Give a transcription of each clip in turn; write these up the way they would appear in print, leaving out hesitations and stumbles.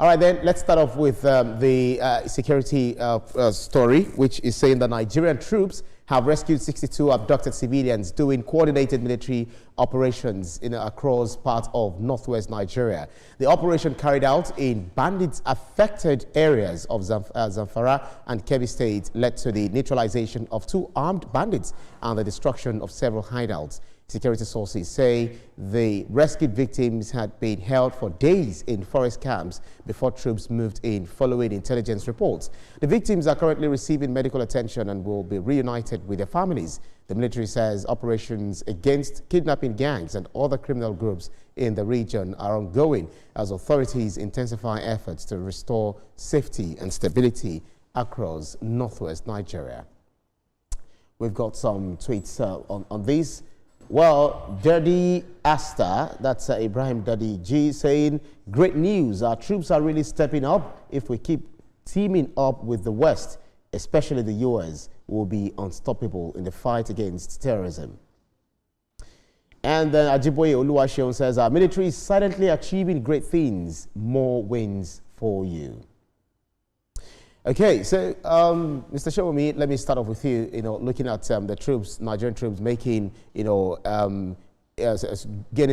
All right, then let's start off with the security story, which is saying that Nigerian troops have rescued 62 abducted civilians doing coordinated military operations across parts of northwest Nigeria. The operation carried out in bandits-affected areas of Zamfara and Kebbi State led to the neutralization of 2 armed bandits and the destruction of several hideouts. Security sources say the rescued victims had been held for days in forest camps before troops moved in following intelligence reports. The victims are currently receiving medical attention and will be reunited with their families. The military says operations against kidnapping gangs and other criminal groups in the region are ongoing as authorities intensify efforts to restore safety and stability across northwest Nigeria. We've got some tweets on this. Well, Daddy Asta, that's Ibrahim Daddy G, saying, great news. Our troops are really stepping up. If we keep teaming up with the West, especially the U.S., we'll be unstoppable in the fight against terrorism. And then Ajiboye Oluwaseun says, our military is silently achieving great things. More wins for you. Okay, so Mr. Showomi, let me start off with you. Looking at the troops, Nigerian troops making, gaining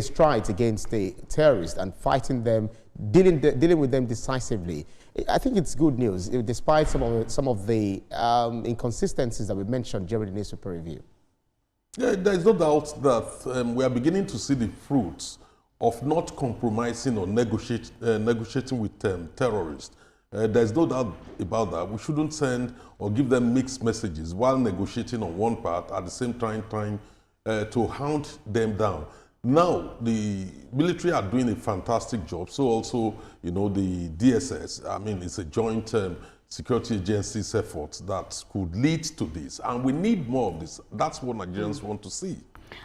strides against the terrorists and fighting them, dealing with them decisively. I think it's good news, despite some of the inconsistencies that we mentioned during the newspaper review. Yeah, there is no doubt that we are beginning to see the fruits of not compromising or negotiating with terrorists. There's no doubt about that. We shouldn't send or give them mixed messages while negotiating on one part, at the same time trying to hound them down. Now, the military are doing a fantastic job. So also, the DSS, I mean, it's a joint security agencies effort that could lead to this. And we need more of this. That's what Nigerians want to see.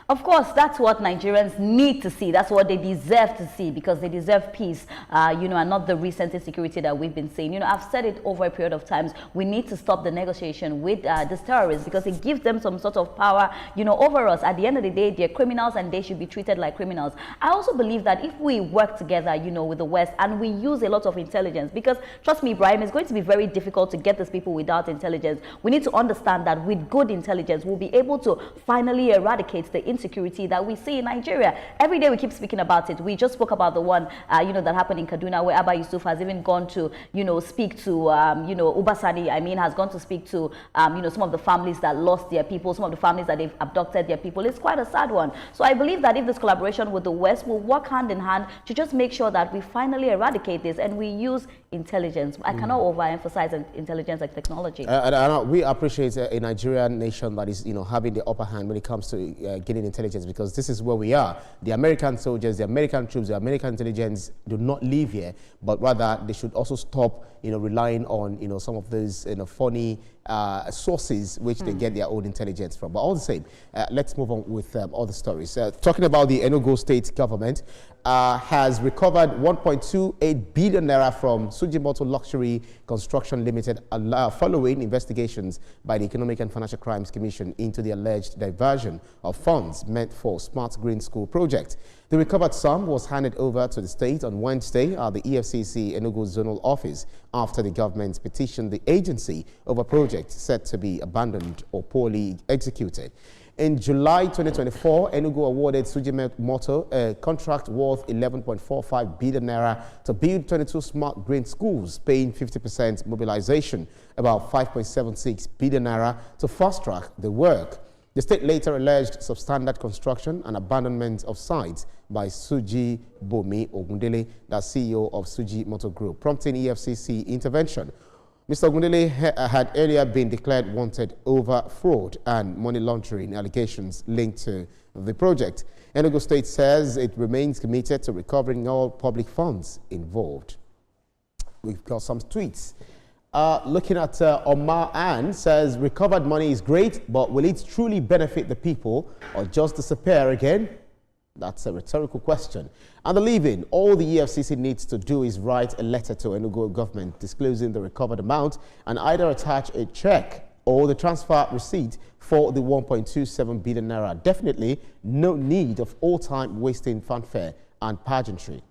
Of course, that's what Nigerians need to see. That's what they deserve to see, because they deserve peace, and not the recent insecurity that we've been seeing. I've said it over a period of times. We need to stop the negotiation with these terrorists because it gives them some sort of power, over us. At the end of the day, they're criminals and they should be treated like criminals. I also believe that if we work together, with the West and we use a lot of intelligence, because trust me, Ibrahim, it's going to be very difficult to get these people without intelligence. We need to understand that with good intelligence, we'll be able to finally eradicate the insecurity that we see in Nigeria. Every day we keep speaking about it. We just spoke about the one, that happened in Kaduna, where Abba Yusuf has even gone to, speak to, Ubasani, has gone to speak to, some of the families that lost their people, some of the families that they've abducted their people. It's quite a sad one. So I believe that if this collaboration with the West will work hand in hand to just make sure that we finally eradicate this and we use intelligence. I cannot overemphasize intelligence and technology. We appreciate a Nigerian nation that is, having the upper hand when it comes to getting intelligence, because this is where we are. The American soldiers, the American troops, the American intelligence do not live here, but rather they should also stop, relying on, some of those, funny sources which they get their own intelligence from. But all the same, let's move on with other stories. Talking about the Enugu state government, has recovered 1.28 billion naira from Sujimoto Luxury Construction Limited following investigations by the Economic and Financial Crimes Commission into the alleged diversion of funds meant for Smart Green School project. The recovered sum was handed over to the state on Wednesday at the EFCC Enugu Zonal Office after the government petitioned the agency over projects said to be abandoned or poorly executed. In July 2024, Enugu awarded Sujimoto a contract worth 11.45 billion naira to build 22 smart green schools, paying 50% mobilization, about 5.76 billion naira to fast-track the work. The state later alleged substandard construction and abandonment of sites by Suji Bomi Ogundele, the CEO of Suji Motor Group, prompting EFCC intervention. Mr. Ogundele had earlier been declared wanted over fraud and money laundering allegations linked to the project. Enugu State says it remains committed to recovering all public funds involved. We've got some tweets. Looking at Omar Ann says, recovered money is great, but will it truly benefit the people or just disappear again? That's a rhetorical question. And the leaving, all the EFCC needs to do is write a letter to Enugu government disclosing the recovered amount and either attach a check or the transfer receipt for the 1.27 billion naira. Definitely no need of all time wasting fanfare and pageantry.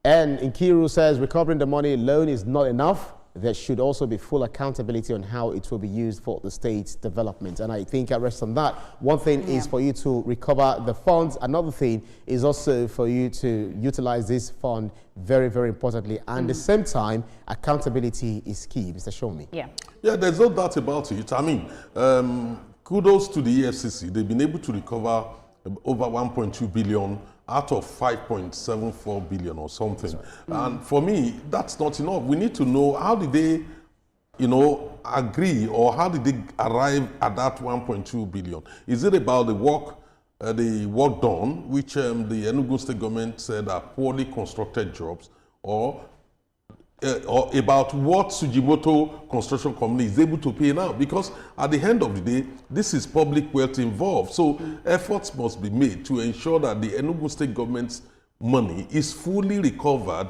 And Nkiru says recovering the money alone is not enough. There should also be full accountability on how it will be used for the state's development. And I think I rest on that. One thing is for you to recover the funds. Another thing is also for you to utilize this fund very, very importantly. And at the same time, accountability is key. Mr. Shomi. Yeah, there's no doubt about it. I mean, kudos to the EFCC. They've been able to recover over 1.2 billion out of 5.74 billion or something. And for me, that's not enough. We need to know, how did they, agree, or how did they arrive at that 1.2 billion? Is it about the work done, which the Enugu state government said are poorly constructed jobs, or about what Sujimoto Construction Company is able to pay now? Because at the end of the day, this is public wealth involved. So efforts must be made to ensure that the Enugu state government's money is fully recovered,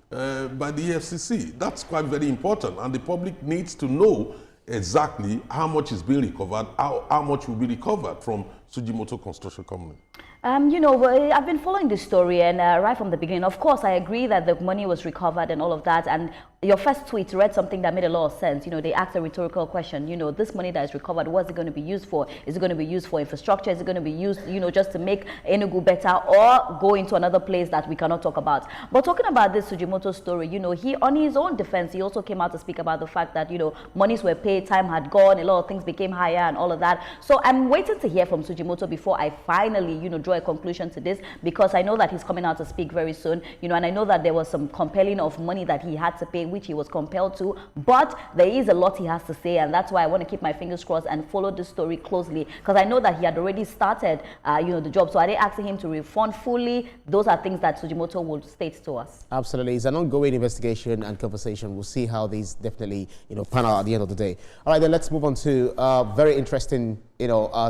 by the EFCC. That's quite very important. And the public needs to know exactly how much is being recovered, how much will be recovered from Sujimoto Construction Company. I've been following this story, and right from the beginning, of course, I agree that the money was recovered and all of that. And your first tweet read something that made a lot of sense. They asked a rhetorical question. This money that is recovered, what's it going to be used for? Is it going to be used for infrastructure? Is it going to be used, just to make Enugu better, or go into another place that we cannot talk about? But talking about this Sujimoto story, he, on his own defense, he also came out to speak about the fact that, monies were paid, time had gone, a lot of things became higher and all of that. So I'm waiting to hear from Sujimoto before I finally, draw a conclusion to this, because I know that he's coming out to speak very soon, and I know that there was some compelling of money that he had to pay, which he was compelled to, but there is a lot he has to say, and that's why I want to keep my fingers crossed and follow this story closely, because I know that he had already started, the job. So are they asking him to refund fully? Those are things that Sujimoto will state to us. Absolutely. It's an ongoing investigation and conversation. We'll see how these definitely, pan out at the end of the day. All right, then let's move on to very interesting,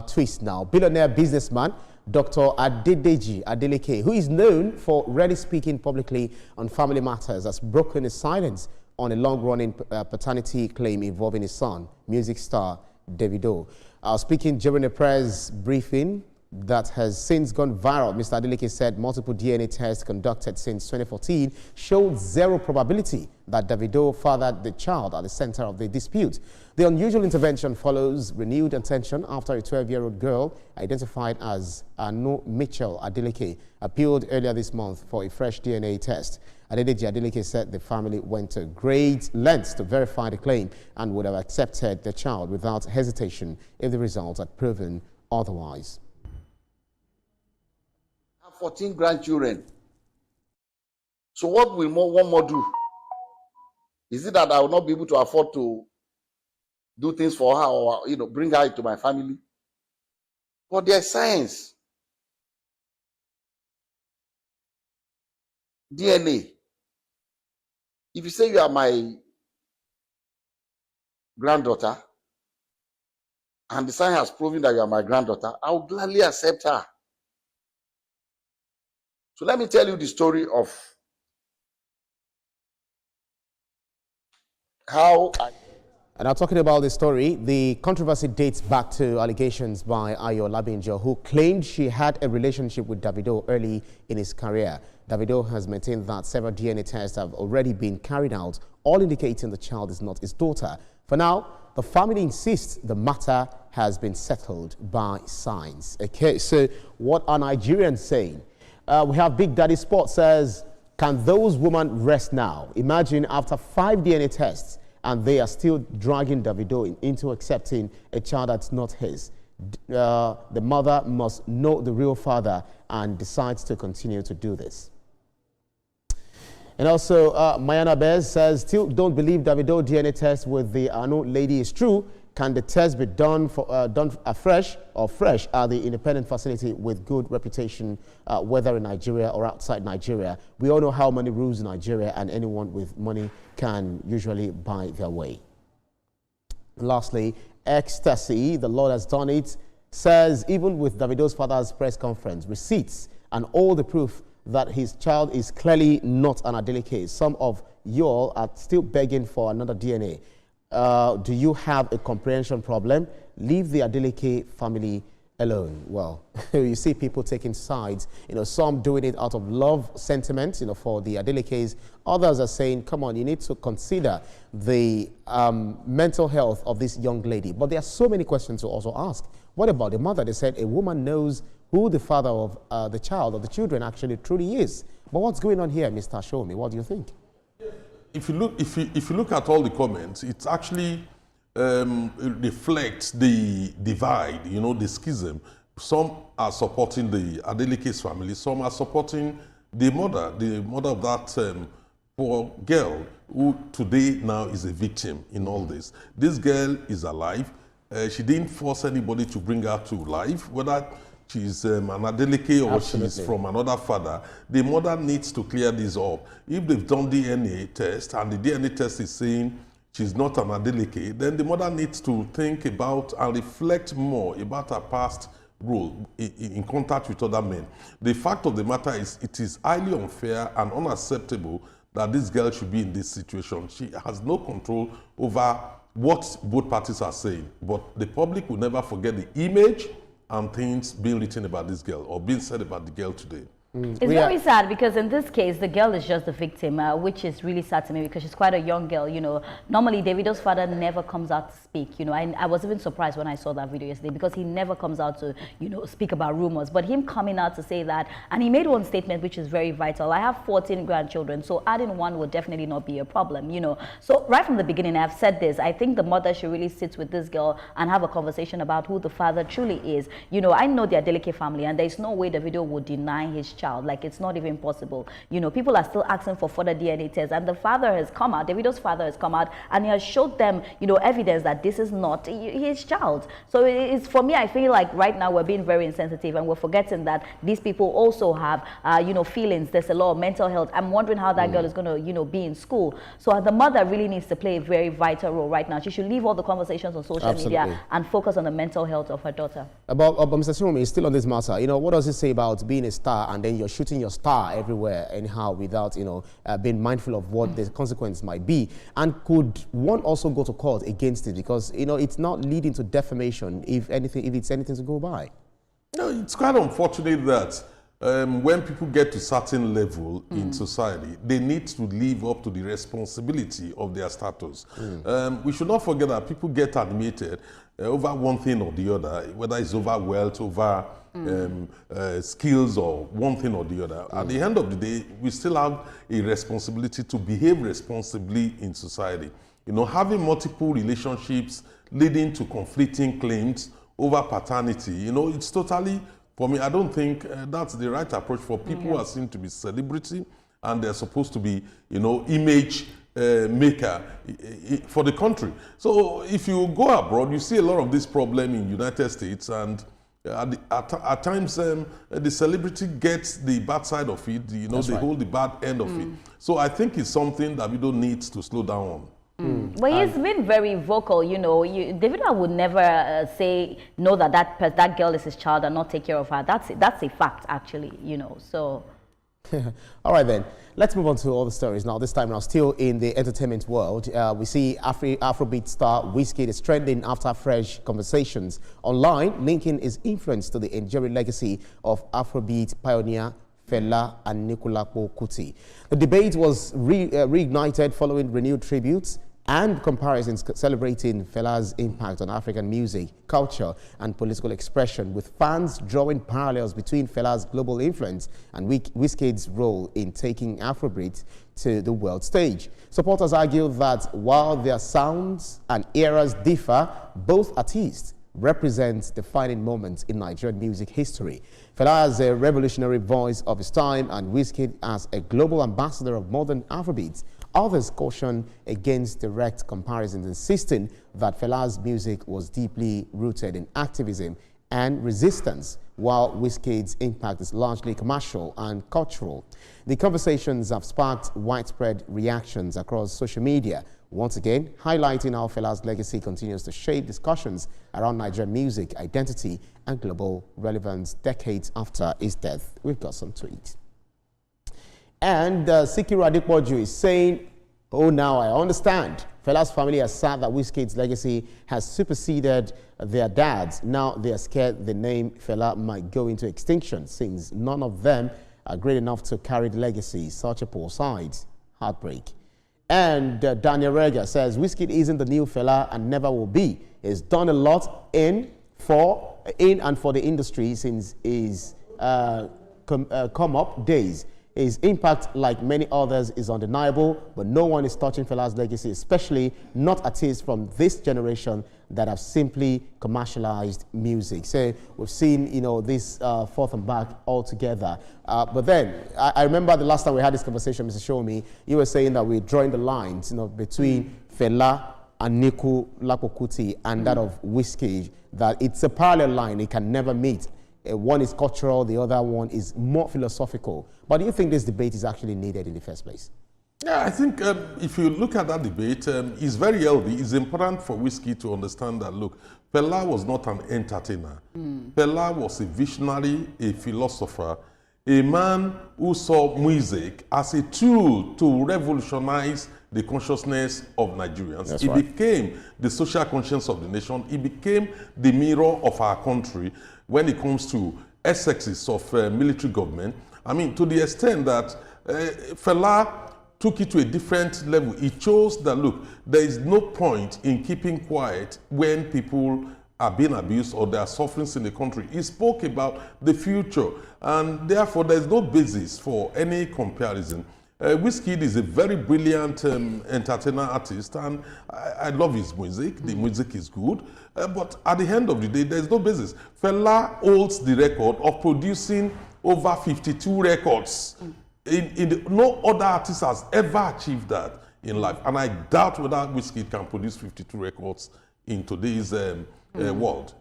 twist now. Billionaire businessman Dr. Adedeji Adeleke, who is known for rarely speaking publicly on family matters, has broken his silence on a long-running paternity claim involving his son, music star Davido. Speaking during a press briefing that has since gone viral, Mr. Adeleke said multiple DNA tests conducted since 2014 showed zero probability that Davido fathered the child at the center of the dispute. The unusual intervention follows renewed attention after a 12-year-old girl identified as Anu Mitchell Adeleke appealed earlier this month for a fresh DNA test. Adedeji Adeleke said the family went to great lengths to verify the claim and would have accepted the child without hesitation if the results had proven otherwise. 14 grandchildren. So what will one more do? Is it that I will not be able to afford to do things for her, or bring her into my family? But there's science. DNA. If you say you are my granddaughter, and the science has proven that you are my granddaughter, I will gladly accept her. So let me tell you the story of how And now talking about this story, the controversy dates back to allegations by Ayo Labinjo, who claimed she had a relationship with Davido early in his career. Davido has maintained that several DNA tests have already been carried out, all indicating the child is not his daughter. For now, the family insists the matter has been settled by science. Okay, so what are Nigerians saying? We have Big Daddy Sport says, can those women rest now? Imagine after 5 DNA tests and they are still dragging Davido into accepting a child that's not his. The mother must know the real father and decides to continue to do this. And also, Mayana Bez says, still don't believe Davido DNA test with the Anu lady is true. Can the test be done afresh or fresh at the independent facility with good reputation, whether in Nigeria or outside Nigeria? We all know how many rules in Nigeria, and anyone with money can usually buy their way. Lastly, Ecstasy, the Lord has done it, says even with Davido's father's press conference, receipts, and all the proof that his child is clearly not an Adeleke, some of you all are still begging for another DNA. Do you have a comprehension problem? Leave the Adeleke family alone. Well, you see people taking sides, some doing it out of love sentiment, for the Adelekes. Others are saying, come on, you need to consider the mental health of this young lady. But there are so many questions to also ask. What about the mother? They said a woman knows who the father of the child or the children actually truly is. But what's going on here, Mr. Shomi? What do you think? If you look at all the comments, it actually reflects the divide, the schism. Some are supporting the Adeleke's family, some are supporting the mother of that poor girl who today now is a victim in all this. This girl is alive. She didn't force anybody to bring her to life, whether she's an Adeleke or she's from another father. The mother needs to clear this up. If they've done DNA test and the DNA test is saying she's not an Adeleke, then the mother needs to think about and reflect more about her past role in contact with other men. The fact of the matter is it is highly unfair and unacceptable that this girl should be in this situation. She has no control over what both parties are saying, but the public will never forget the image and things being written about this girl or being said about the girl today. It's very sad because in this case, the girl is just the victim, which is really sad to me because she's quite a young girl. Normally Davido's father never comes out to speak. I was even surprised when I saw that video yesterday because he never comes out to, speak about rumors. But him coming out to say that, and he made one statement which is very vital. I have 14 grandchildren, so adding one would definitely not be a problem. So right from the beginning, I've said this. I think the mother should really sit with this girl and have a conversation about who the father truly is. I know the Adeleke family, and there's no way Davido would deny his child. Like, it's not even possible. People are still asking for further DNA tests, and the father has come out, Davido's father has come out, and he has showed them, evidence that this is not his child. So it's, for me, I feel like right now we're being very insensitive, and we're forgetting that these people also have, feelings. There's a lot of mental health. I'm wondering how that girl is going to, be in school. So the mother really needs to play a very vital role right now. She should leave all the conversations on social media and focus on the mental health of her daughter. About Mr. Shimomi is still on this matter. What does it say about being a star and then you're shooting your star everywhere anyhow without, being mindful of what the consequence might be? And could one also go to court against it? Because, it's not leading to defamation if it's anything to go by. No, it's quite unfortunate that when people get to a certain level in society, they need to live up to the responsibility of their status. We should not forget that people get admitted over one thing or the other, whether it's over wealth, over skills, or one thing or the other. At the end of the day, we still have a responsibility to behave responsibly in society. Having multiple relationships leading to conflicting claims over paternity, it's totally, for me, I don't think that's the right approach for people who are seen to be celebrity and they're supposed to be, image maker for the country. So if you go abroad, you see a lot of this problem in United States, and at times the celebrity gets the bad side of it, they hold the bad end of it. So I think it's something that we don't need to slow down on. But he's been very vocal, Davido would never say no that girl is his child and not take care of her. That's a fact, actually, so. All right, then. Let's move on to all the stories now. This time now, still in the entertainment world, we see Afrobeat star Wizkid is trending after fresh conversations online, linking his influence to the enduring legacy of Afrobeat pioneer Fela and Anikulapo Kuti. The debate was reignited following renewed tributes and comparisons celebrating Fela's impact on African music, culture, and political expression, with fans drawing parallels between Fela's global influence and Wizkid's role in taking Afrobeat to the world stage. Supporters argue that while their sounds and eras differ, both artists represent defining moments in Nigerian music history. Fela as a revolutionary voice of his time and Wizkid as a global ambassador of modern Afrobeats. Others caution against direct comparisons, insisting that Fela's music was deeply rooted in activism and resistance, while Wizkid's impact is largely commercial and cultural. The conversations have sparked widespread reactions across social media, once again highlighting how Fela's legacy continues to shape discussions around Nigerian music, identity, and global relevance decades after his death. We've got some tweets. And Sikiru Adikpoju is saying, Oh, now I understand. Fela's family are sad that Wizkid's legacy has superseded their dad's. Now they are scared the name Fela might go into extinction since none of them are great enough to carry the legacy. Such a poor side. Heartbreak. And Daniel Rega says Wizkid isn't the new Fela and never will be. He's done a lot in and for the industry since his come up days. His impact, like many others, is undeniable, but no one is touching Fela's legacy, especially not artists from this generation that have simply commercialized music. So we've seen, this forth and back all together. But then, I remember the last time we had this conversation, Mr. Shomi, you were saying that we're drawing the lines, between Fela and Niku Lapokuti and that of Wizkid, that it's a parallel line, it can never meet. One is cultural, the other one is more philosophical. But do you think this debate is actually needed in the first place? Yeah, I think if you look at that debate, it's very healthy. It's important for Wizkid to understand that, look, Fela was not an entertainer. Fela was a visionary, a philosopher, a man who saw music as a tool to revolutionize the consciousness of Nigerians. That's It right. became the social conscience of the nation. It became the mirror of our country when it comes to excesses of military government. I mean, to the extent that Fela took it to a different level. He chose that, look, there is no point in keeping quiet when people are being abused or there are sufferings in the country. He spoke about the future, and therefore there is no basis for any comparison. Wizkid is a very brilliant entertainer artist, and I love his music. The music is good, but at the end of the day, there is no basis. Fela holds the record of producing over 52 records. No other artist has ever achieved that in life, and I doubt whether Wizkid can produce 52 records in today's world.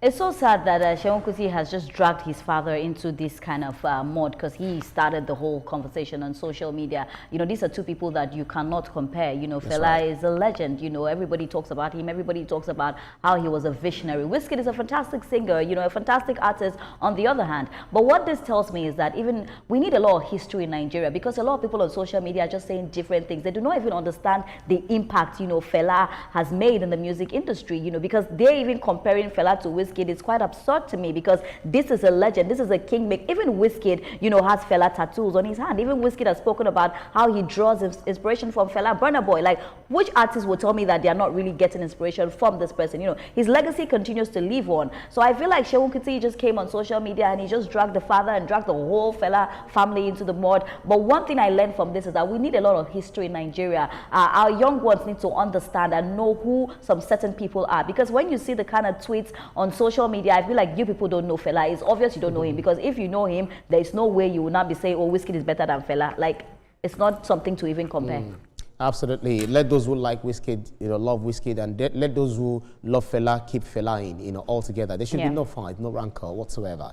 It's so sad that Seun Kuti has just dragged his father into this kind of mud, because he started the whole conversation on social media. These are two people that you cannot compare. Fela right. is a legend. Everybody talks about him. Everybody talks about how he was a visionary. Wizkid is a fantastic singer, a fantastic artist on the other hand. But what this tells me is that even we need a lot of history in Nigeria, because a lot of people on social media are just saying different things. They do not even understand the impact, Fela has made in the music industry, because they're even comparing Fela to Wizkid. It's quite absurd to me, because this is a legend, this is a kingmaker. Even Wizkid, has Fela tattoos on his hand. Even Wizkid has spoken about how he draws his inspiration from Fela. Burna Boy, like, which artist will tell me that they are not really getting inspiration from this person? His legacy continues to live on. So I feel like Seun Kuti just came on social media and he just dragged the father and dragged the whole Fela family into the mud. But one thing I learned from this is that we need a lot of history in Nigeria. Our young ones need to understand and know who some certain people are, because when you see the kind of tweets on social media, I feel like you people don't know Fela. It's obvious you don't know him, because if you know him, there is no way you will not be saying, oh, Wizkid is better than Fela. Like, it's not something to even compare. Absolutely. Let those who like Wizkid, love Wizkid, and let those who love Fela keep Fela in, all together. There should be no fight, no rancor whatsoever.